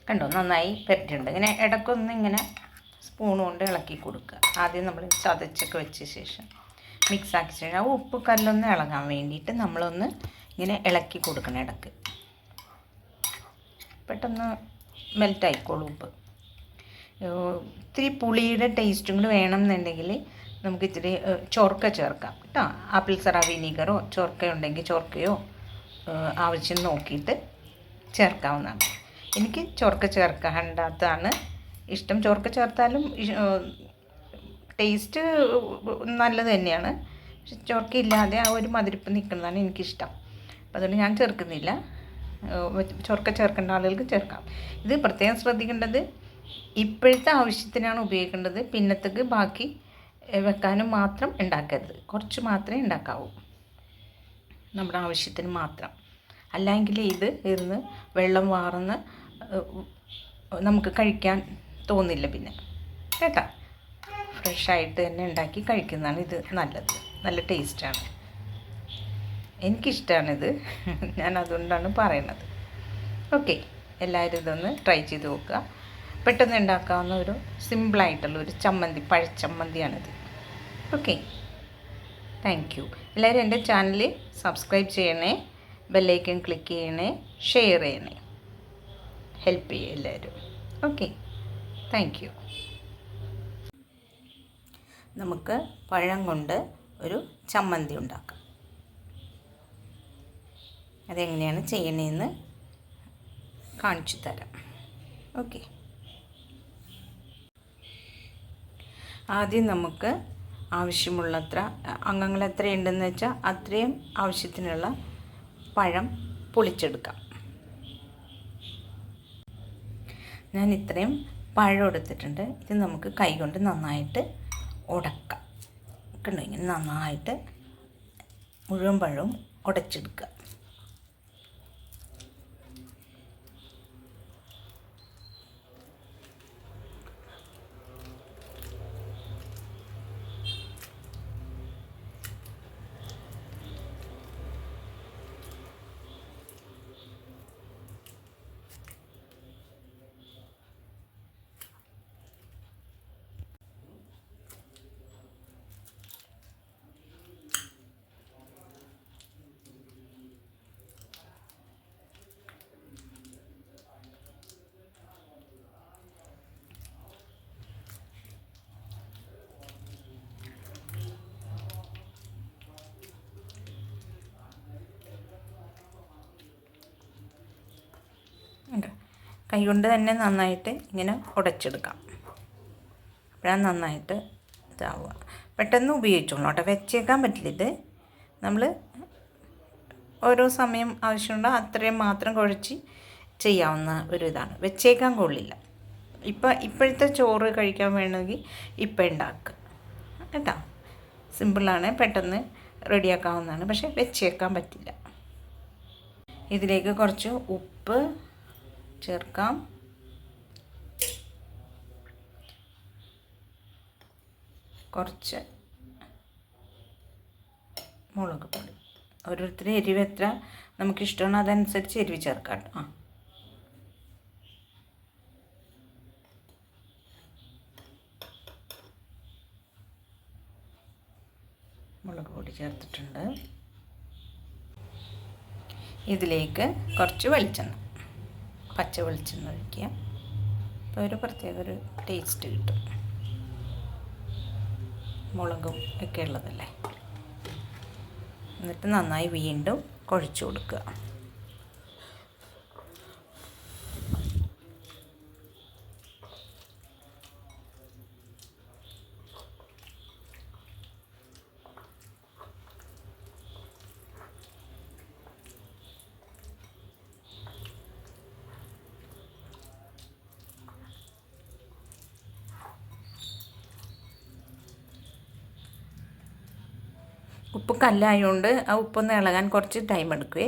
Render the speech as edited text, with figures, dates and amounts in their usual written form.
കണ്ടോ നന്നായി പരട്ടുണ്ട്. ഇങ്ങനെ ഇടയ്ക്കൊന്ന് ഇങ്ങനെ സ്പൂൺ കൊണ്ട് ഇളക്കി കൊടുക്കുക. ആദ്യം നമ്മൾ ചതച്ചൊക്കെ വെച്ച ശേഷം മിക്സാക്കി ശേഷം ആ ഉപ്പ് കല്ലൊന്ന് ഇളകാൻ വേണ്ടിയിട്ട് നമ്മളൊന്ന് ഇങ്ങനെ ഇളക്കി കൊടുക്കണം. ഇടയ്ക്ക് പെട്ടെന്ന് മെൽറ്റായിക്കോളും ഉപ്പ്. ഇത്തിരി പുളിയുടെ ടേസ്റ്റും കൂടി വേണമെന്നുണ്ടെങ്കിൽ നമുക്ക് ഇത്തിരി ചൊർക്ക ചേർക്കാം കേട്ടോ. ആപ്പിൾ സറ വിനീഗറോ ചൊർക്ക ഉണ്ടെങ്കിൽ ചൊർക്കയോ ആവശ്യം നോക്കിയിട്ട് ചേർക്കാവുന്നതാണ്. എനിക്ക് ചൊർക്ക ചേർക്കാണ്ടാത്തതാണ് ഇഷ്ടം. ചൊർക്ക ചേർത്താലും ടേസ്റ്റ് നല്ലത് തന്നെയാണ്. പക്ഷെ ചൊർക്ക ഇല്ലാതെ ആ ഒരു മധുരിപ്പ് നിൽക്കുന്നതാണ് എനിക്കിഷ്ടം. അപ്പോൾ അതുകൊണ്ട് ഞാൻ ചേർക്കുന്നില്ല. ചൊർക്ക ചേർക്കേണ്ട ആളുകൾക്ക് ചേർക്കാം. ഇത് പ്രത്യേകം ശ്രദ്ധിക്കേണ്ടത് ഇപ്പോഴത്തെ ആവശ്യത്തിനാണ് ഉപയോഗിക്കേണ്ടത്. പിന്നത്തേക്ക് ബാക്കി വെക്കാനും മാത്രം ഉണ്ടാക്കരുത്. കുറച്ച് മാത്രമേ ഉണ്ടാക്കാവൂ, നമ്മുടെ ആവശ്യത്തിന് മാത്രം. അല്ലെങ്കിൽ ഇത് ഇരുന്ന് വെള്ളം വാർന്ന് നമുക്ക് കഴിക്കാൻ തോന്നില്ല പിന്നെ കേട്ടോ. ഫ്രഷായിട്ട് തന്നെ ഉണ്ടാക്കി കഴിക്കുന്നതാണ് ഇത് നല്ലത്. നല്ല ടേസ്റ്റാണ്, എനിക്കിഷ്ടമാണിത്. ഞാൻ അതുകൊണ്ടാണ് പറയുന്നത്. ഓക്കെ, എല്ലാവരും ഇതൊന്ന് ട്രൈ ചെയ്ത് നോക്കുക. പെട്ടെന്ന് ഉണ്ടാക്കാവുന്ന ഒരു സിമ്പിളായിട്ടുള്ള ഒരു ചമ്മന്തി, പഴച്ചമ്മന്തിയാണിത്. Okay, thank you. എല്ലാവരും എൻ്റെ ചാനൽ സബ്സ്ക്രൈബ് ചെയ്യണേ, ബെല്ലൈക്കൺ ക്ലിക്ക് ചെയ്യണേ, ഷെയർ ചെയ്യണേ, ഹെൽപ്പ് ചെയ്യേ എല്ലാവരും. Okay, thank you. നമുക്ക് പഴം കൊണ്ട് ഒരു ചമ്മന്തി ഉണ്ടാക്കാം. അതെങ്ങനെയാണ് ചെയ്യണതെന്ന് കാണിച്ചു തരാം. ഓക്കെ, ആദ്യം നമുക്ക് ആവശ്യമുള്ളത്ര അംഗങ്ങൾ എത്രയുണ്ടെന്ന് വെച്ചാൽ അത്രയും ആവശ്യത്തിനുള്ള പഴം പൊളിച്ചെടുക്കാം. ഞാൻ ഇത്രയും പഴം എടുത്തിട്ടുണ്ട്. ഇത് നമുക്ക് കൈകൊണ്ട് നന്നായിട്ട് ഉടക്കാം. കണ്ടോ, ഇങ്ങനെ നന്നായിട്ട് മുഴുവൻ പഴവും ഉടച്ചെടുക്കുക. കൈകൊണ്ട് തന്നെ നന്നായിട്ട് ഇങ്ങനെ ഉടച്ചെടുക്കാം. അപ്പോഴാണ് നന്നായിട്ട് ഇതാവുക. പെട്ടെന്ന് ഉപയോഗിച്ചോളൂ കേട്ടോ, വെച്ചേക്കാൻ പറ്റില്ല. ഇത് നമ്മൾ ഓരോ സമയം ആവശ്യമുണ്ടോ അത്രയും മാത്രം കുഴച്ച് ചെയ്യാവുന്ന ഒരു ഇതാണ്. വെച്ചേക്കാൻ കൊള്ളില്ല. ഇപ്പോഴത്തെ ചോറ് കഴിക്കാൻ വേണമെങ്കിൽ ഇപ്പം ഉണ്ടാക്കുക കേട്ടോ. സിമ്പിളാണ്, പെട്ടെന്ന് റെഡിയാക്കാവുന്നതാണ്. പക്ഷേ വെച്ചേക്കാൻ പറ്റില്ല. ഇതിലേക്ക് കുറച്ച് ഉപ്പ് ചേർക്കാം. കുറച്ച് മുളക് പൊടി. ഓരോരുത്തരും എരിവ് എത്ര നമുക്കിഷ്ടമാണ് അതനുസരിച്ച് എരിവ് ചേർക്കാം കേട്ടോ. മുളക് പൊടി ചേർത്തിട്ടുണ്ട്. ഇതിലേക്ക് കുറച്ച് വെളിച്ചെണ്ണ, പച്ച വെളിച്ചെണ്ണ ഒഴിക്കുക. അപ്പോൾ ഒരു പ്രത്യേക ഒരു ടേസ്റ്റ് കിട്ടും. മുളകും ഒക്കെ ഉള്ളതല്ലേ. എന്നിട്ട് നന്നായി വീണ്ടും കുഴച്ച് കൊടുക്കുക. ഉപ്പ് കല്ലായതുകൊണ്ട് ആ ഉപ്പൊന്ന് ഇളകാൻ കുറച്ച് ടൈം എടുക്കുവേ.